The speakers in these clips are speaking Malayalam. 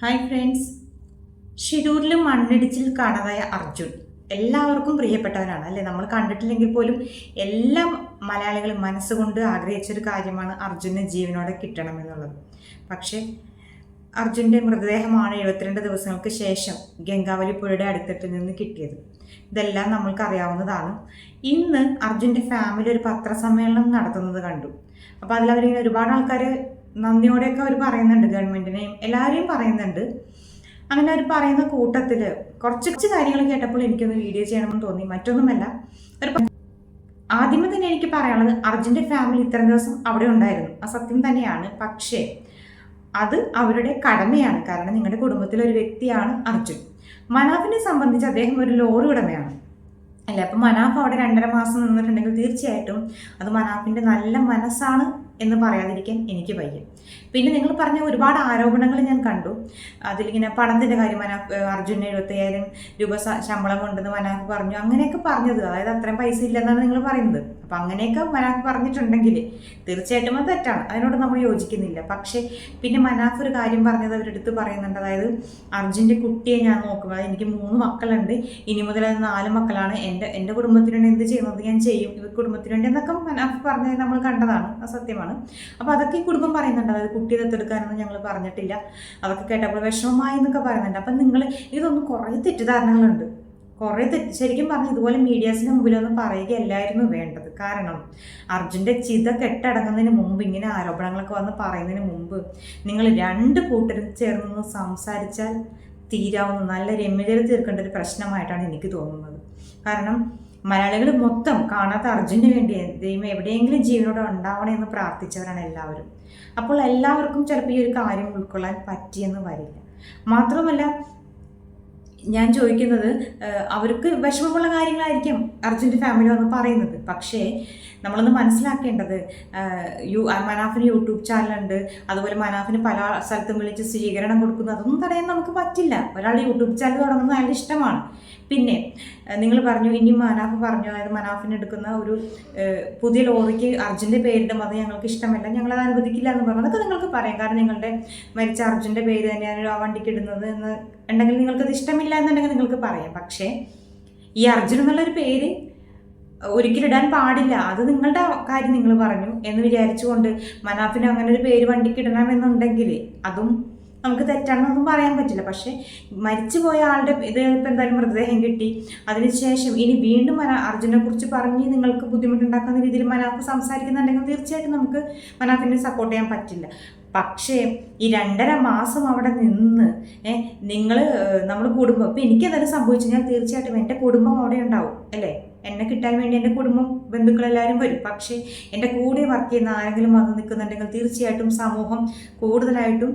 Hi friends. ഷിരൂരിലും മണ്ണിടിച്ചിൽ കാണാതായ അർജുൻ എല്ലാവർക്കും പ്രിയപ്പെട്ടവനാണ് അല്ലേ? നമ്മൾ കണ്ടിട്ടില്ലെങ്കിൽ പോലും എല്ലാ മലയാളികളും മനസ്സുകൊണ്ട് ആഗ്രഹിച്ചൊരു കാര്യമാണ് അർജുന് ജീവനോടെ കിട്ടണമെന്നുള്ളത്. പക്ഷേ അർജുൻ്റെ മൃതദേഹമാണ് 72 ദിവസങ്ങൾക്ക് ശേഷം ഗംഗാവലി പുഴയുടെ അടുത്തിട്ട് നിന്ന് കിട്ടിയത്. ഇതെല്ലാം നമ്മൾക്ക് അറിയാവുന്നതാണ്. ഇന്ന് അർജുൻ്റെ ഫാമിലി ഒരു പത്രസമ്മേളനം നടത്തുന്നത് കണ്ടു. അപ്പോൾ അതിലവരിങ്ങനെ ഒരുപാട് ആൾക്കാർ നന്ദിയോടെയൊക്കെ അവർ പറയുന്നുണ്ട്, ഗവൺമെൻറ്റിനെയും എല്ലാവരെയും പറയുന്നുണ്ട്. അങ്ങനെ അവർ പറയുന്ന കൂട്ടത്തിൽ കുറച്ച് കാര്യങ്ങൾ കേട്ടപ്പോൾ എനിക്കൊന്ന് വീഡിയോ ചെയ്യണമെന്ന് തോന്നി. മറ്റൊന്നുമല്ല, ആദ്യമേ തന്നെ എനിക്ക് പറയാനുള്ളത്, അർജുൻ്റെ ഫാമിലി ഇത്രയും ദിവസം അവിടെ ഉണ്ടായിരുന്നു, ആ സത്യം തന്നെയാണ്. പക്ഷേ അത് അവരുടെ കടമയാണ്. കാരണം നിങ്ങളുടെ കുടുംബത്തിലൊരു വ്യക്തിയാണ് അർജുൻ. മനാഫിനെ സംബന്ധിച്ച് അദ്ദേഹം ഒരു ലോറി ഉടമയാണ് അല്ലേ? അപ്പം മനാഫ് അവിടെ 2.5 മാസം നിന്നിട്ടുണ്ടെങ്കിൽ തീർച്ചയായിട്ടും അത് മനാഫിൻ്റെ നല്ല മനസ്സാണ് എന്ന് പറയാതിരിക്കാൻ എനിക്ക് വയ്യ. പിന്നെ നിങ്ങൾ പറഞ്ഞ ഒരുപാട് ആരോപണങ്ങൾ ഞാൻ കണ്ടു. അതിലിങ്ങനെ പണത്തിൻ്റെ കാര്യം, മനാഫ് അർജുന് 75,000 രൂപ ശമ്പളം കൊണ്ടെന്ന് മനാഫ് പറഞ്ഞു, അങ്ങനെയൊക്കെ പറഞ്ഞത്. അതായത് അത്രയും പൈസ ഇല്ലെന്നാണ് നിങ്ങൾ പറയുന്നത്. അപ്പം അങ്ങനെയൊക്കെ മനാഫ് പറഞ്ഞിട്ടുണ്ടെങ്കിൽ തീർച്ചയായിട്ടും അത് തെറ്റാണ്, അതിനോട് നമ്മൾ യോജിക്കുന്നില്ല. പക്ഷേ പിന്നെ മനാഫ് ഒരു കാര്യം പറഞ്ഞത് അവരെടുത്ത് പറയുന്നുണ്ട്. അതായത് അർജുൻ്റെ കുട്ടിയെ ഞാൻ നോക്കും, അതായത് എനിക്ക് 3 മക്കളുണ്ട്, ഇനി മുതൽ അത് 4 മക്കളാണ്. എൻ്റെ കുടുംബത്തിന് വേണ്ടി എന്ത് ചെയ്യുന്നത് ഞാൻ ചെയ്യും, ഇവർ കുടുംബത്തിന് വേണ്ടി എന്നൊക്കെ മനാഫ് പറഞ്ഞത് നമ്മൾ കണ്ടതാണ്, അത് സത്യമാണ്. അപ്പോൾ അതൊക്കെ ഈ കുടുംബം പറയുന്നുണ്ട്. അതായത് കുട്ടിയെ ദത്തെടുക്കാനൊന്നും ഞങ്ങൾ പറഞ്ഞിട്ടില്ല, അതൊക്കെ കേട്ടപ്പോൾ വിഷമമായി എന്നൊക്കെ പറയുന്നുണ്ട്. അപ്പം നിങ്ങൾ ഇതൊന്നും കുറേ തെറ്റിദ്ധാരണകളുണ്ട്, ശരിക്കും പറഞ്ഞാൽ ഇതുപോലെ മീഡിയാസിന് മുമ്പിലൊന്നും പറയുകയല്ലായിരുന്നു വേണ്ടത്. കാരണം അർജുൻ്റെ ചിത കെട്ടടങ്ങുന്നതിന് മുമ്പ്, ഇങ്ങനെ ആരോപണങ്ങളൊക്കെ വന്ന് പറയുന്നതിന് മുമ്പ് നിങ്ങൾ 2 കൂട്ടരും ചേർന്ന് സംസാരിച്ചാൽ തീരാവുന്ന, നല്ല രമ്യതയിൽ തീർക്കേണ്ട ഒരു പ്രശ്നമായിട്ടാണ് എനിക്ക് തോന്നുന്നത്. കാരണം മലയാളികൾ മൊത്തം കാണാത്ത അർജുന് വേണ്ടി ദൈവം എവിടെയെങ്കിലും ജീവനോടെ ഉണ്ടാവണമെന്ന് പ്രാർത്ഥിച്ചവരാണ് എല്ലാവരും. അപ്പോൾ എല്ലാവർക്കും ചിലപ്പോൾ ഈ ഒരു കാര്യം ഉൾക്കൊള്ളാൻ പറ്റിയെന്ന് വരില്ല. മാത്രമല്ല, ഞാൻ ചോദിക്കുന്നത്, അവർക്ക് വിഷമമുള്ള കാര്യങ്ങളായിരിക്കും അർജുൻ്റെ ഫാമിലി വന്ന് പറയുന്നത്. പക്ഷേ നമ്മളൊന്ന് മനസ്സിലാക്കേണ്ടത്, മനാഫിന് യൂട്യൂബ് ചാനലുണ്ട്, അതുപോലെ മനാഫിന് പല സ്ഥലത്തും വിളിച്ച് സ്വീകരണം കൊടുക്കുന്നു, അതൊന്നും തടയാൻ നമുക്ക് പറ്റില്ല. ഒരാൾ യൂട്യൂബ് ചാനൽ തുടങ്ങുന്നത് അയാളുടെ ഇഷ്ടമാണ്. പിന്നെ നിങ്ങൾ പറഞ്ഞു, ഇനി മനാഫ് പറഞ്ഞു, അതായത് മനാഫിന് എടുക്കുന്ന ഒരു പുതിയ ലോറിക്ക് അർജുൻ്റെ പേരിടും, അത് ഞങ്ങൾക്ക് ഇഷ്ടമല്ല, ഞങ്ങളത് അനുവദിക്കില്ല എന്ന് പറഞ്ഞു. അതൊക്കെ നിങ്ങൾക്ക് പറയാം. കാരണം നിങ്ങളുടെ മരിച്ച അർജുൻ്റെ പേര് തന്നെയാണ് ആ വണ്ടിക്ക് ഇടുന്നത് എന്ന് ഉണ്ടെങ്കിൽ നിങ്ങൾക്കത് ഇഷ്ടമില്ല എന്നുണ്ടെങ്കിൽ നിങ്ങൾക്ക് പറയാം. പക്ഷേ ഈ അർജുൻ എന്നുള്ളൊരു പേര് ഒരിക്കലും ഇടാൻ പാടില്ല, അത് നിങ്ങളുടെ കാര്യം നിങ്ങൾ പറഞ്ഞു എന്ന് വിചാരിച്ചുകൊണ്ട് മനാഫിന് അങ്ങനെ ഒരു പേര് വണ്ടിക്ക് ഇടണമെന്നുണ്ടെങ്കിൽ അതും നമുക്ക് തെറ്റാണെന്നൊന്നും പറയാൻ പറ്റില്ല. പക്ഷേ മരിച്ചുപോയ ആളുടെ ഇത് ഇപ്പം എന്തായാലും മൃതദേഹം കിട്ടി, അതിനുശേഷം ഇനി വീണ്ടും അർജുനെ കുറിച്ച് പറഞ്ഞ് നിങ്ങൾക്ക് ബുദ്ധിമുട്ടുണ്ടാക്കുന്ന രീതിയിൽ മനാഫ് സംസാരിക്കുന്നുണ്ടെങ്കിൽ തീർച്ചയായിട്ടും നമുക്ക് മനാഫിനെ സപ്പോർട്ട് ചെയ്യാൻ പറ്റില്ല. പക്ഷേ ഈ 2.5 മാസം അവിടെ നിന്ന് നമ്മൾ കുടുംബം, ഇപ്പം എനിക്കെന്തായാലും സംഭവിച്ചു കഴിഞ്ഞാൽ തീർച്ചയായിട്ടും എൻ്റെ കുടുംബം അവിടെ ഉണ്ടാവും അല്ലേ? എന്നെ കിട്ടാൻ വേണ്ടി എൻ്റെ കുടുംബം, ബന്ധുക്കളെല്ലാവരും വരും. പക്ഷേ എൻ്റെ കൂടെ വർക്ക് ചെയ്യുന്ന ആരെങ്കിലും വന്ന് നിൽക്കുന്നുണ്ടെങ്കിൽ തീർച്ചയായിട്ടും സമൂഹം കൂടുതലായിട്ടും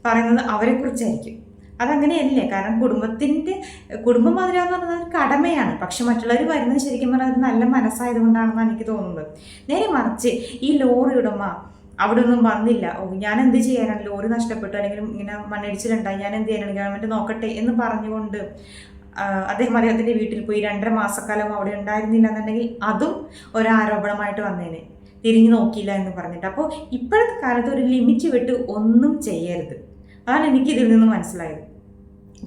പറയുന്നത് അവരെക്കുറിച്ചായിരിക്കും. അതങ്ങനെയല്ലേ? കാരണം കുടുംബം മാതിരാന്ന് പറഞ്ഞാൽ കടമയാണ്. പക്ഷെ മറ്റുള്ളവർ വരുന്നത് ശരിക്കും പറഞ്ഞാൽ ഒരു നല്ല മനസ്സായതുകൊണ്ടാണെന്നാണ് എനിക്ക് തോന്നുന്നത്. നേരെ മറിച്ച് ഈ ലോറി ഉടമ അവിടെ ഒന്നും വന്നില്ല, ഞാൻ എന്ത് ചെയ്യാനാണ്, ലോറി നഷ്ടപ്പെട്ടു അല്ലെങ്കിൽ ഇങ്ങനെ മണ്ണിടിച്ചിലുണ്ടായി, ഞാൻ എന്ത് ചെയ്യാനാണ്, ഗവൺമെൻറ് നോക്കട്ടെ എന്ന് പറഞ്ഞുകൊണ്ട് അദ്ദേഹത്തിൻ്റെ വീട്ടിൽ പോയി 2.5 മാസക്കാലം അവിടെ ഉണ്ടായിരുന്നില്ല എന്നുണ്ടെങ്കിൽ അതും ഒരാരോപണമായിട്ട് വന്നേനെ, തിരിഞ്ഞു നോക്കിയില്ല എന്ന് പറഞ്ഞിട്ട്. അപ്പോൾ ഇപ്പോഴത്തെ കാലത്ത് ഒരു ലിമിറ്റ് വിട്ട് ഒന്നും ചെയ്യരുത്, അതാണ് എനിക്കിതിൽ നിന്ന് മനസ്സിലായത്.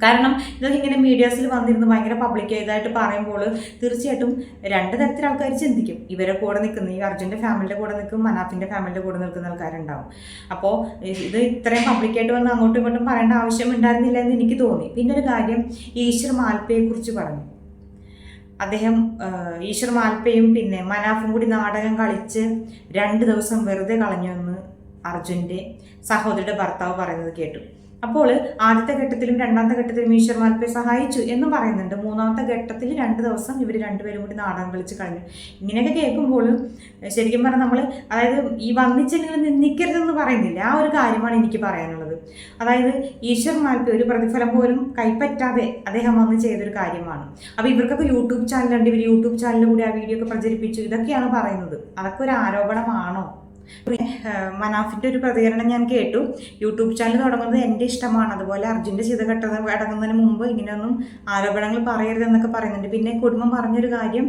കാരണം ഇതൊക്കെ ഇങ്ങനെ മീഡിയാസിൽ വന്നിരുന്ന് ഭയങ്കര പബ്ലിക്കായതായിട്ട് പറയുമ്പോൾ തീർച്ചയായിട്ടും 2 തരത്തിൽ ആൾക്കാർ ചിന്തിക്കും. ഇവരെ കൂടെ നിൽക്കുന്ന, ഈ അർജുൻ്റെ ഫാമിലിയുടെ കൂടെ നിൽക്കും, മനാഫിൻ്റെ ഫാമിലിയുടെ കൂടെ നിൽക്കുന്ന ആൾക്കാരുണ്ടാവും. അപ്പോൾ ഇത് ഇത്രയും പബ്ലിക്കായിട്ട് വന്ന് അങ്ങോട്ടും ഇങ്ങോട്ടും പറയേണ്ട ആവശ്യം ഉണ്ടായിരുന്നില്ല എന്ന് എനിക്ക് തോന്നി. പിന്നെ ഒരു കാര്യം, ഈശ്വർ മാൽപ്പയെക്കുറിച്ച് പറഞ്ഞു. അദ്ദേഹം ഈശ്വർ മാൽപ്പയും പിന്നെ മനാഫും കൂടി നാടകം കളിച്ച് 2 ദിവസം വെറുതെ കളഞ്ഞു എന്ന് അർജുൻ്റെ സഹോദരിയുടെ ഭർത്താവ് പറയുന്നത് കേട്ടു. അപ്പോൾ ആദ്യത്തെ ഘട്ടത്തിലും 2ാമത്തെ ഘട്ടത്തിലും ഈശ്വർ മാൽപ്പയെ സഹായിച്ചു എന്നും പറയുന്നുണ്ട്. 3ാമത്തെ ഘട്ടത്തിൽ 2 ദിവസം ഇവർ 2 പേരും കൂടി നാടകം കളിച്ച് കളഞ്ഞു. ഇങ്ങനെയൊക്കെ കേൾക്കുമ്പോഴും ശരിക്കും പറഞ്ഞാൽ നമ്മൾ, അതായത് ഈ വന്നിച്ചില്ലെങ്കിൽ നിന്ദിക്കരുതെന്ന് പറയുന്നില്ല, ആ ഒരു കാര്യമാണ് എനിക്ക് പറയാനുള്ളത്. അതായത് ഈശ്വർ മാൽപ്പ ഒരു പ്രതിഫലം പോലും കൈപ്പറ്റാതെ അദ്ദേഹം വന്ന് ചെയ്തൊരു കാര്യമാണ്. അപ്പോൾ ഇവർക്കൊക്കെ യൂട്യൂബ് ചാനലുണ്ട്, ഇവർ യൂട്യൂബ് ചാനലിൽ കൂടി ആ വീഡിയോ ഒക്കെ പ്രചരിപ്പിച്ചു, ഇതൊക്കെയാണ് പറയുന്നത്. അതൊക്കെ ഒരു ആരോപണമാണോ? മനാഫിൻ്റെ ഒരു പ്രതികരണം ഞാൻ കേട്ടു. യൂട്യൂബ് ചാനൽ തുടങ്ങുന്നത് എൻ്റെ ഇഷ്ടമാണ്, അതുപോലെ അർജുൻ്റെ ചെയ്ത് അടങ്ങുന്നതിന് മുമ്പ് ഇങ്ങനെയൊന്നും ആരോപണങ്ങൾ പറയരുതെന്നൊക്കെ പറയുന്നുണ്ട്. പിന്നെ കുടുംബം പറഞ്ഞൊരു കാര്യം,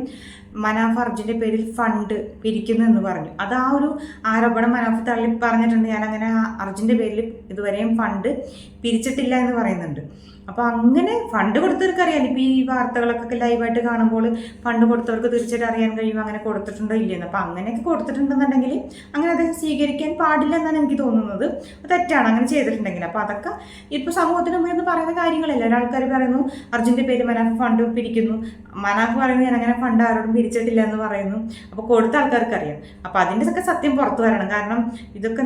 മനാഫ് അർജുൻ്റെ പേരിൽ ഫണ്ട് പിരിക്കുന്നു എന്ന് പറഞ്ഞു. അത് ആ ഒരു ആരോപണം മനാഫ് തള്ളി പറഞ്ഞിട്ടുണ്ട്. ഞാനങ്ങനെ അർജുൻ്റെ പേരിൽ ഇതുവരെയും ഫണ്ട് പിരിച്ചിട്ടില്ല എന്ന് പറയുന്നുണ്ട്. അപ്പോൾ അങ്ങനെ ഫണ്ട് കൊടുത്തവർക്ക് അറിയാം. ഇപ്പോൾ ഈ വാർത്തകളൊക്കെ ലൈവായിട്ട് കാണുമ്പോൾ ഫണ്ട് കൊടുത്തവർക്ക് തീർച്ചയായിട്ടും അറിയാൻ കഴിയും അങ്ങനെ കൊടുത്തിട്ടുണ്ടോ ഇല്ലെന്ന്. അപ്പോൾ അങ്ങനെയൊക്കെ കൊടുത്തിട്ടുണ്ടെന്നുണ്ടെങ്കിൽ അങ്ങനെ അദ്ദേഹം സ്വീകരിക്കാൻ പാടില്ല എന്നാണ് എനിക്ക് തോന്നുന്നത്. തെറ്റാണ് അങ്ങനെ ചെയ്തിട്ടുണ്ടെങ്കിൽ. അപ്പോൾ അതൊക്കെ ഇപ്പോൾ സമൂഹത്തിന് മുമ്പിൽ നിന്ന് പറയുന്ന കാര്യങ്ങളല്ല. ഒരാൾക്കാർ പറയുന്നു അർജുൻ്റെ പേര് മനാഫ് ഫണ്ട് പിരിക്കുന്നു, മനാഫ് പറയുന്നു ഞാൻ അങ്ങനെ ഫണ്ട് ആരോടും പിരിച്ചിട്ടില്ല എന്ന് പറയുന്നു. അപ്പോൾ കൊടുത്ത ആൾക്കാർക്ക് അറിയാം. അപ്പോൾ അതിൻ്റെതൊക്കെ സത്യം പുറത്തു വരണം. കാരണം ഇതൊക്കെ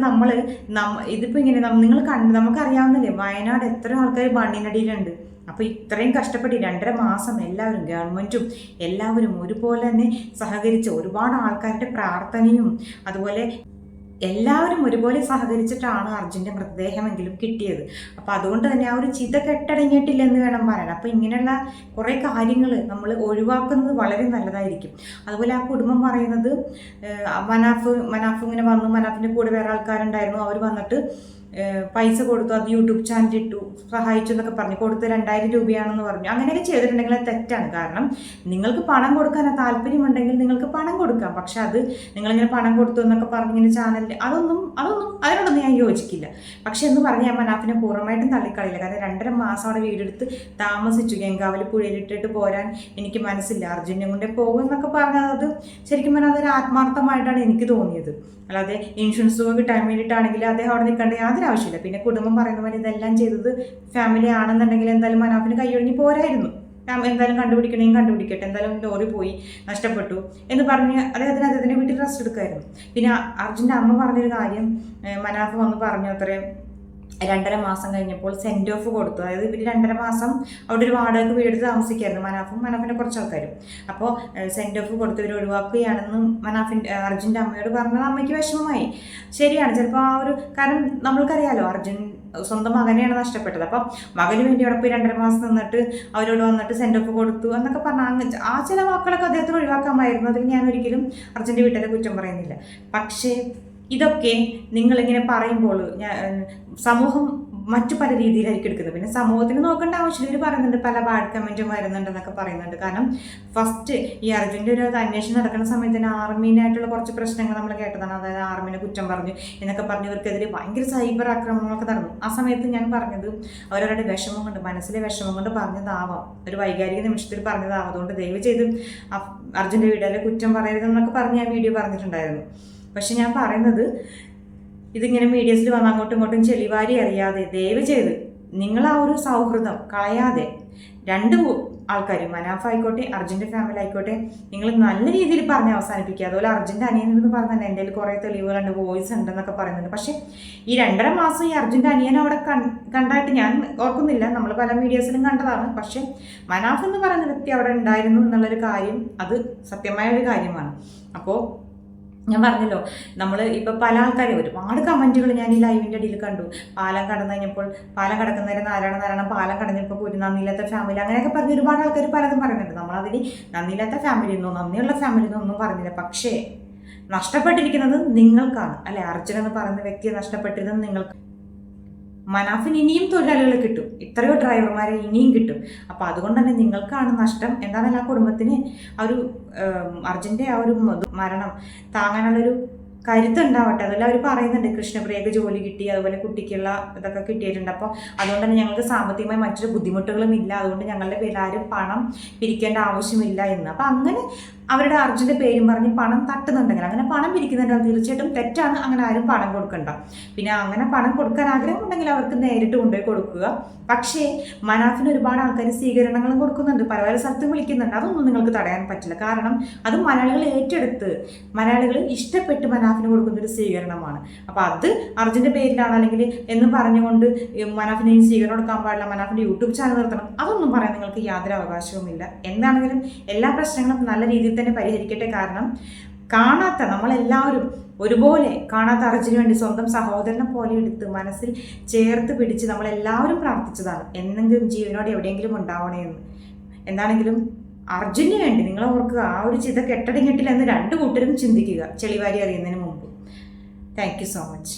ഇതിപ്പോൾ ഇങ്ങനെ നിങ്ങൾ നമുക്കറിയാവുന്നില്ലേ, വയനാട് എത്ര ആൾക്കാർ മണ്ണിനടിയിലുണ്ട്. അപ്പോൾ ഇത്രയും കഷ്ടപ്പെട്ട് 2.5 മാസം എല്ലാവരും, ഗവൺമെൻറ്റും എല്ലാവരും ഒരുപോലെ തന്നെ സഹകരിച്ച്, ഒരുപാട് ആൾക്കാരുടെ പ്രാർത്ഥനയും അതുപോലെ എല്ലാവരും ഒരുപോലെ സഹകരിച്ചിട്ടാണ് അർജുൻ്റെ മൃതദേഹമെങ്കിലും കിട്ടിയത്. അപ്പോൾ അതുകൊണ്ട് തന്നെ ആ ഒരു ചിത കെട്ടടങ്ങിയിട്ടില്ലെന്ന് വേണം പറയാൻ. അപ്പോൾ ഇങ്ങനെയുള്ള കുറേ കാര്യങ്ങൾ നമ്മൾ ഒഴിവാക്കുന്നത് വളരെ നല്ലതായിരിക്കും. അതുപോലെ ആ കുടുംബം പറയുന്നത് മനാഫ് ഇങ്ങനെ വന്നു, മനാഫിൻ്റെ കൂടെ വേറെ ആൾക്കാരുണ്ടായിരുന്നു, അവർ വന്നിട്ട് പൈസ കൊടുത്തു, അത് യൂട്യൂബ് ചാനൽ ഇട്ടു, സഹായിച്ചു എന്നൊക്കെ പറഞ്ഞു, കൊടുത്ത് 2000 രൂപയാണെന്ന് പറഞ്ഞു. അങ്ങനെയൊക്കെ ചെയ്തിട്ടുണ്ടെങ്കിൽ അത് തെറ്റാണ്. കാരണം നിങ്ങൾക്ക് പണം കൊടുക്കാൻ താല്പര്യമുണ്ടെങ്കിൽ നിങ്ങൾക്ക് പണം കൊടുക്കാം. പക്ഷെ അത് നിങ്ങളിങ്ങനെ പണം കൊടുത്തു എന്നൊക്കെ പറഞ്ഞിങ്ങനെ ചാനലിൽ അതിനോടൊന്നും ഞാൻ യോജിക്കില്ല. പക്ഷെ എന്ന് പറഞ്ഞ് ഞാൻ മനാഫിനെ പൂർണ്ണമായിട്ടും തള്ളിക്കളിയില്ല. കാരണം 2.5 മാസം അവിടെ വീടെടുത്ത് താമസിച്ചു, ഗംഗാവലി പുഴയിലിട്ടിട്ട് പോരാൻ എനിക്ക് മനസ്സില്ല, അർജുനെ കൊണ്ടേ പോകും എന്നൊക്കെ പറഞ്ഞത് അത് ശരിക്കും പറഞ്ഞാൽ അതൊരു ആത്മാർത്ഥമായിട്ടാണ് എനിക്ക് തോന്നിയത്. അല്ലാതെ ഇൻഷുറൻസ് തുക കിട്ടാൻ വേണ്ടിയിട്ടാണെങ്കിൽ അദ്ദേഹം അവിടെ നിൽക്കേണ്ട യാതൊരു ആവശ്യമില്ല. പിന്നെ കുടുംബം പറയുന്ന പോലെ ഇതെല്ലാം ചെയ്തത് ഫാമിലി ആണെന്നുണ്ടെങ്കിൽ എന്തായാലും മനാഫിന് കൈയൊഴിഞ്ഞ് പോരായിരുന്നു. എന്തായാലും കണ്ടുപിടിക്കട്ടെ, എന്തായാലും ലോറി പോയി നഷ്ടപ്പെട്ടു എന്ന് പറഞ്ഞ് അദ്ദേഹത്തിന്റെ വീട്ടിൽ റെസ്റ്റ് എടുക്കുമായിരുന്നു. പിന്നെ അർജുൻ്റെ അമ്മ പറഞ്ഞൊരു കാര്യം, മനാഫ് വന്ന് പറഞ്ഞു അത്രയും 2.5 മാസം കഴിഞ്ഞപ്പോൾ സെൻഡ് ഓഫ് കൊടുത്തു. അതായത് ഇവർ 2.5 മാസം അവിടെ ഒരു വാടക വീടെടുത്ത് താമസിക്കായിരുന്നു, മനാഫിൻ്റെ കുറച്ച് ആൾക്കാരും. അപ്പോൾ സെൻഡ് ഓഫ് കൊടുത്ത് ഇവർ ഒഴിവാക്കുകയാണെന്ന് അർജുൻ്റെ അമ്മയോട് പറഞ്ഞത് അമ്മയ്ക്ക് വിഷമമായി. ശരിയാണ്, ചിലപ്പോൾ ആ ഒരു കാരണം നമ്മൾക്കറിയാലോ, അർജുൻ സ്വന്തം മകനെയാണ് നഷ്ടപ്പെട്ടത്. അപ്പം മകന് വേണ്ടി അവിടെ പോയി 2.5 മാസം നിന്നിട്ട് അവരോട് വന്നിട്ട് സെൻഡ് ഓഫ് കൊടുത്തു എന്നൊക്കെ പറഞ്ഞാൽ ആ ചില വാക്കുകളൊക്കെ അദ്ദേഹത്തിന് ഒഴിവാക്കാമായിരുന്നു. അതിൽ ഞാൻ ഒരിക്കലും അർജുൻ്റെ വീട്ടിലെ കുറ്റം പറയുന്നില്ല. പക്ഷേ ഇതൊക്കെ നിങ്ങളിങ്ങനെ പറയുമ്പോൾ സമൂഹം മറ്റു പല രീതിയിലായിരിക്കും എടുക്കുന്നത്. പിന്നെ സമൂഹത്തിന് നോക്കേണ്ട ആവശ്യമില്ല. ഇവർ പറയുന്നുണ്ട് പല ബാഡ് കമൻറ്റും വരുന്നുണ്ടെന്നൊക്കെ പറയുന്നുണ്ട്. കാരണം ഫസ്റ്റ് ഈ അർജുൻ്റെ ഒരു അന്വേഷണം നടക്കുന്ന സമയത്ത് തന്നെ ആർമീനായിട്ടുള്ള കുറച്ച് പ്രശ്നങ്ങൾ നമ്മൾ കേട്ടതാണ്. അതായത് ആർമീനെ കുറ്റം പറഞ്ഞു എന്നൊക്കെ പറഞ്ഞ് ഇവർക്കെതിരെ ഭയങ്കര സൈബർ ആക്രമണങ്ങളൊക്കെ നടന്നു. ആ സമയത്ത് ഞാൻ പറഞ്ഞത് അവരവരുടെ വിഷമം കൊണ്ട്, മനസ്സിലെ വിഷമം കൊണ്ട് പറഞ്ഞതാവാം, ഒരു വൈകാരിക നിമിഷത്തിൽ പറഞ്ഞതാവാം. അതുകൊണ്ട് ദയവ് ചെയ്ത് അർജുൻ്റെ വീട്ടിലെ കുറ്റം പറയരുതെന്നൊക്കെ പറഞ്ഞ് ഞാൻ വീഡിയോ പറഞ്ഞിട്ടുണ്ടായിരുന്നു. പക്ഷെ ഞാൻ പറയുന്നത് ഇതിങ്ങനെ മീഡിയസിൽ വന്ന് അങ്ങോട്ടും ഇങ്ങോട്ടും ചെളിവാരി അറിയാതെ ദയവ് ചെയ്ത് നിങ്ങൾ ആ ഒരു സൗഹൃദം കളയാതെ, 2 ആൾക്കാരും മനാഫ് ആയിക്കോട്ടെ അർജുൻ്റെ ഫാമിലി ആയിക്കോട്ടെ, നിങ്ങൾ നല്ല രീതിയിൽ പറഞ്ഞ് അവസാനിപ്പിക്കുക. അതുപോലെ അർജുൻ്റെ അനിയനെന്ന് പറഞ്ഞാൽ എൻ്റെ കയ്യിൽ കുറേ തെളിവുകളുണ്ട്, വോയിസ് ഉണ്ടെന്നൊക്കെ പറയുന്നുണ്ട്. പക്ഷേ ഈ 2.5 മാസം ഈ അർജുൻ്റെ അനിയനെ അവിടെ കണ്ടായിട്ട് ഞാൻ ഓർക്കുന്നില്ല, നമ്മൾ പല മീഡിയസിലും കണ്ടതാണ്. പക്ഷേ മനാഫ് എന്ന് പറയുന്ന വ്യക്തി അവിടെ ഉണ്ടായിരുന്നു എന്നുള്ളൊരു കാര്യം അത് സത്യമായ ഒരു കാര്യമാണ്. അപ്പോൾ ഞാൻ പറഞ്ഞല്ലോ, നമ്മൾ ഇപ്പോൾ പല ആൾക്കാരും ഒരുപാട് കമൻറ്റുകൾ ഞാൻ ഈ ലൈവിൻ്റെ ഇടയിൽ കണ്ടു. പാലം കടന്നു കഴിഞ്ഞപ്പോൾ പാലം കടക്കുന്നവരെ നാരായണ പാലം കടഞ്ഞപ്പോൾ ഒരു നന്ദിയില്ലാത്ത ഫാമിലി അങ്ങനെയൊക്കെ പറഞ്ഞ് ഒരുപാട് ആൾക്കാർ പലതും പറയുന്നുണ്ട്. നമ്മളതിന് നന്ദിയില്ലാത്ത ഫാമിലി എന്നോ നന്ദിയുള്ള ഫാമിലി എന്നൊന്നും പറഞ്ഞില്ല. പക്ഷേ നഷ്ടപ്പെട്ടിരിക്കുന്നത് നിങ്ങൾക്കാണ്, അല്ലെ? അർജുൻ എന്ന് പറയുന്ന വ്യക്തിയെ നഷ്ടപ്പെട്ടിരുന്നത് നിങ്ങൾക്ക്. മനാഫിന് ഇനിയും തൊഴിലാളികൾ കിട്ടും, എത്രയോ ഡ്രൈവർമാരെ ഇനിയും കിട്ടും. അപ്പോൾ അതുകൊണ്ട് തന്നെ നിങ്ങൾക്കാണ് നഷ്ടം. എന്താണെന്ന് ആ കുടുംബത്തിന് ആ ഒരു അർജുൻ്റെ ആ ഒരു മരണം താങ്ങാനുള്ളൊരു കരുത്തുണ്ടാവട്ടെ. അതെല്ലാം അവർ പറയുന്നുണ്ട്. കൃഷ്ണപ്രിയക്ക് ജോലി കിട്ടി, അതുപോലെ കുട്ടിക്കുള്ള ഇതൊക്കെ കിട്ടിയിട്ടുണ്ട്. അപ്പോൾ അതുകൊണ്ട് തന്നെ ഞങ്ങൾക്ക് സാമ്പത്തികമായി മറ്റൊരു ബുദ്ധിമുട്ടുകളും ഇല്ല, അതുകൊണ്ട് ഞങ്ങളുടെ പേരിൽ ആരും പണം പിരിക്കേണ്ട ആവശ്യമില്ല എന്ന്. അപ്പോൾ അങ്ങനെ അവരുടെ അർജുൻ്റെ പേരും പറഞ്ഞ് പണം തട്ടുന്നുണ്ടെങ്കിൽ, അങ്ങനെ പണം പിരിക്കുന്നുണ്ടെങ്കിൽ തീർച്ചയായിട്ടും തെറ്റാണ്. അങ്ങനെ ആരും പണം കൊടുക്കണ്ട. പിന്നെ അങ്ങനെ പണം കൊടുക്കാൻ ആഗ്രഹമുണ്ടെങ്കിൽ അവർക്ക് നേരിട്ട് കൊണ്ടുപോയി കൊടുക്കുക. പക്ഷേ മനാഫിന് ഒരുപാട് ആൾക്കാർ സ്വീകരണങ്ങളും കൊടുക്കുന്നുണ്ട്, പല പല സ്ഥലത്തും വിളിക്കുന്നുണ്ട്. അതൊന്നും നിങ്ങൾക്ക് തടയാൻ പറ്റില്ല. കാരണം അത് മലയാളികൾ ഏറ്റെടുത്ത്, മലയാളികൾ ഇഷ്ടപ്പെട്ട് മനാഫിന് കൊടുക്കുന്നൊരു സ്വീകരണമാണ്. അപ്പോൾ അത് അർജുൻ്റെ പേരിലാണ് അല്ലെങ്കിൽ എന്ന് പറഞ്ഞുകൊണ്ട് മനാഫിന് സ്വീകരണം കൊടുക്കാൻ പാടില്ല, മനാഫിൻ്റെ യൂട്യൂബ് ചാനൽ നിർത്തണം, അതൊന്നും പറയാൻ നിങ്ങൾക്ക് യാതൊരു അവകാശവുമില്ല. എന്താണെങ്കിലും എല്ലാ പ്രശ്നങ്ങളും നല്ല രീതിയിൽ തന്നെ പരിഹരിക്കട്ടെ. കാരണം കാണാത്ത നമ്മളെല്ലാവരും ഒരുപോലെ കാണാത്ത അർജുന് വേണ്ടി സ്വന്തം സഹോദരനെ പോലെ എടുത്ത് മനസ്സിൽ ചേർത്ത് പിടിച്ച് നമ്മളെല്ലാവരും പ്രാർത്ഥിച്ചതാണ് എന്നെങ്കിലും ജീവനോടെ എവിടെയെങ്കിലും ഉണ്ടാവണേ എന്ന്. എന്താണെങ്കിലും അർജുന് വേണ്ടി നിങ്ങൾ ഓർക്കുക, ആ ഒരു ചിത കെട്ടടങ്ങിയിട്ടില്ല എന്ന് 2 കൂട്ടരും ചിന്തിക്കുക ചെളിവാരി അറിയുന്നതിന് മുമ്പ്. Thank you so much.